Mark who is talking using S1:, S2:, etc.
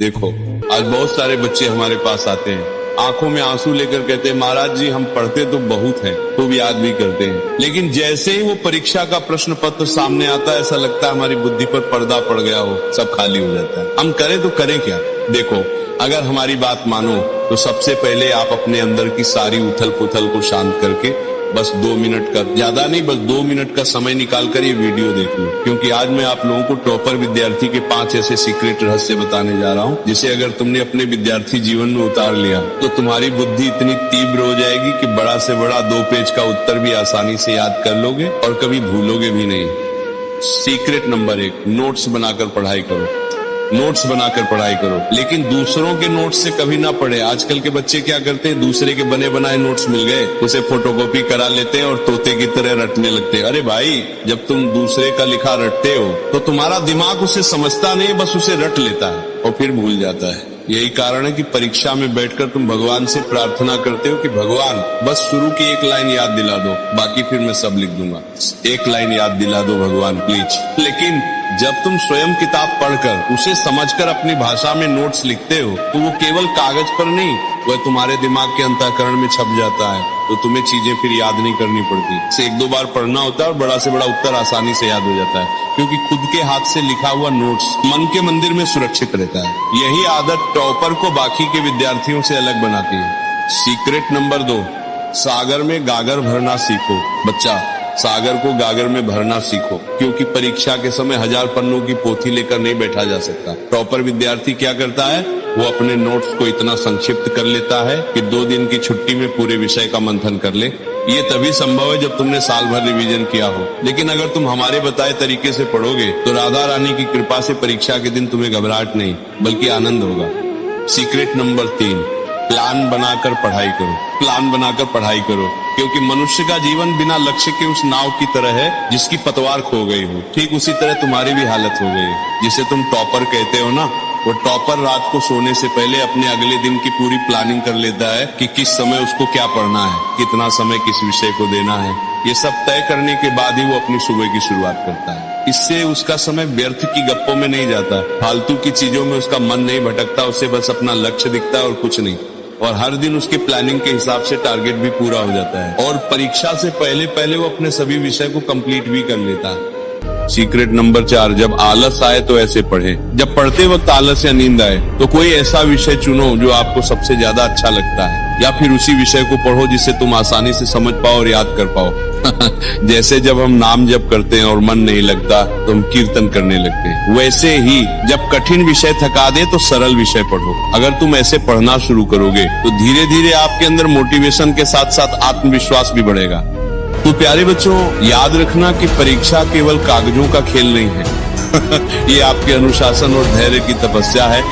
S1: देखो, आज बहुत सारे बच्चे हमारे पास आते हैं, आंखों में आंसू लेकर कहते हैं महाराज जी हम पढ़ते तो बहुत हैं, खूब याद भी करते हैं, लेकिन जैसे ही वो परीक्षा का प्रश्न पत्र सामने आता है ऐसा लगता है हमारी बुद्धि पर पर्दा पड़ गया हो, सब खाली हो जाता है। हम करें तो करें क्या? देखो, अगर हमारी बात मानो तो सबसे पहले आप अपने अंदर की सारी उथल पुथल को शांत करके बस 2 मिनट का, ज्यादा नहीं, बस 2 मिनट का समय निकाल कर ये वीडियो देख लो, क्योंकि आज मैं आप लोगों को टॉपर विद्यार्थी के 5 ऐसे सीक्रेट रहस्य बताने जा रहा हूँ जिसे अगर तुमने अपने विद्यार्थी जीवन में उतार लिया तो तुम्हारी बुद्धि इतनी तीव्र हो जाएगी कि बड़ा से बड़ा 2 पेज का उत्तर भी आसानी से याद कर लोगे और कभी भूलोगे भी नहीं। सीक्रेट नंबर 1, नोट्स बनाकर पढ़ाई करो। नोट्स बनाकर पढ़ाई करो, लेकिन दूसरों के नोट्स से कभी ना पढ़े। आजकल के बच्चे क्या करते हैं, दूसरे के बने बनाए नोट्स मिल गए उसे फोटोकॉपी करा लेते हैं और तोते की तरह रटने लगते हैं। अरे भाई, जब तुम दूसरे का लिखा रटते हो तो तुम्हारा दिमाग उसे समझता नहीं, बस उसे रट लेता है और फिर भूल जाता है। यही कारण है कि परीक्षा में बैठकर तुम भगवान से प्रार्थना करते हो कि भगवान बस शुरू की 1 लाइन याद दिला दो, बाकी फिर मैं सब लिख दूंगा। 1 लाइन याद दिला दो भगवान प्लीज। लेकिन जब तुम स्वयं किताब पढ़कर उसे समझकर अपनी भाषा में नोट्स लिखते हो तो वो केवल कागज पर नहीं, वह तुम्हारे दिमाग के अंतःकरण में छप जाता है, तो तुम्हें चीजें फिर याद नहीं करनी पड़ती। इसे 1-2 बार पढ़ना होता है और बड़ा से बड़ा उत्तर आसानी से याद हो जाता है, क्योंकि खुद के हाथ से लिखा हुआ नोट्स मन के मंदिर में सुरक्षित रहता है। यही आदत टॉपर को बाकी के विद्यार्थियों से अलग बनाती है। सीक्रेट नंबर 2, सागर में गागर भरना सीखो। बच्चा, सागर को गागर में भरना सीखो, क्योंकि परीक्षा के समय 1000 पन्नों की पोथी लेकर नहीं बैठा जा सकता। टॉपर विद्यार्थी क्या करता है, वो अपने नोट्स को इतना संक्षिप्त कर लेता है कि 2 दिन की छुट्टी में पूरे विषय का मंथन कर ले। ये तभी संभव है जब तुमने साल भर रिवीजन किया हो। लेकिन अगर तुम हमारे बताए तरीके से पढ़ोगे तो राधा रानी की कृपा से परीक्षा के दिन तुम्हें घबराहट नहीं बल्कि आनंद होगा। सीक्रेट नंबर 3, प्लान बनाकर पढ़ाई करो। प्लान बनाकर पढ़ाई करो, क्योंकि मनुष्य का जीवन बिना लक्ष्य के उस नाव की तरह है जिसकी पतवार खो गई हो। ठीक उसी तरह तुम्हारी भी हालत हो गई है। जिसे तुम टॉपर कहते हो ना, वो टॉपर रात को सोने से पहले अपने अगले दिन की पूरी प्लानिंग कर लेता है कि किस समय उसको क्या पढ़ना है, कितना समय किस विषय को देना है। ये सब तय करने के बाद ही वो अपनी सुबह की शुरुआत करता है। इससे उसका समय व्यर्थ की गप्पों में नहीं जाता, फालतू की चीजों में उसका मन नहीं भटकता, उसे बस अपना लक्ष्य दिखता है और कुछ नहीं। और हर दिन उसके प्लानिंग के हिसाब से टारगेट भी पूरा हो जाता है और परीक्षा से पहले वो अपने सभी विषय को कंप्लीट भी कर लेता है। सीक्रेट नंबर 4, जब आलस आए तो ऐसे पढ़े। जब पढ़ते वक्त आलस या नींद आए तो कोई ऐसा विषय चुनो जो आपको सबसे ज्यादा अच्छा लगता है, या फिर उसी विषय को पढ़ो जिसे तुम आसानी से समझ पाओ और याद कर पाओ। जैसे जब हम नाम जप करते हैं और मन नहीं लगता तो हम कीर्तन करने लगते हैं, वैसे ही जब कठिन विषय थका दे तो सरल विषय पढ़ो। अगर तुम ऐसे पढ़ना शुरू करोगे तो धीरे धीरे आपके अंदर मोटिवेशन के साथ साथ आत्मविश्वास भी बढ़ेगा। तो प्यारे बच्चों, याद रखना कि परीक्षा केवल कागजों का खेल नहीं है। ये आपके अनुशासन और धैर्य की तपस्या है।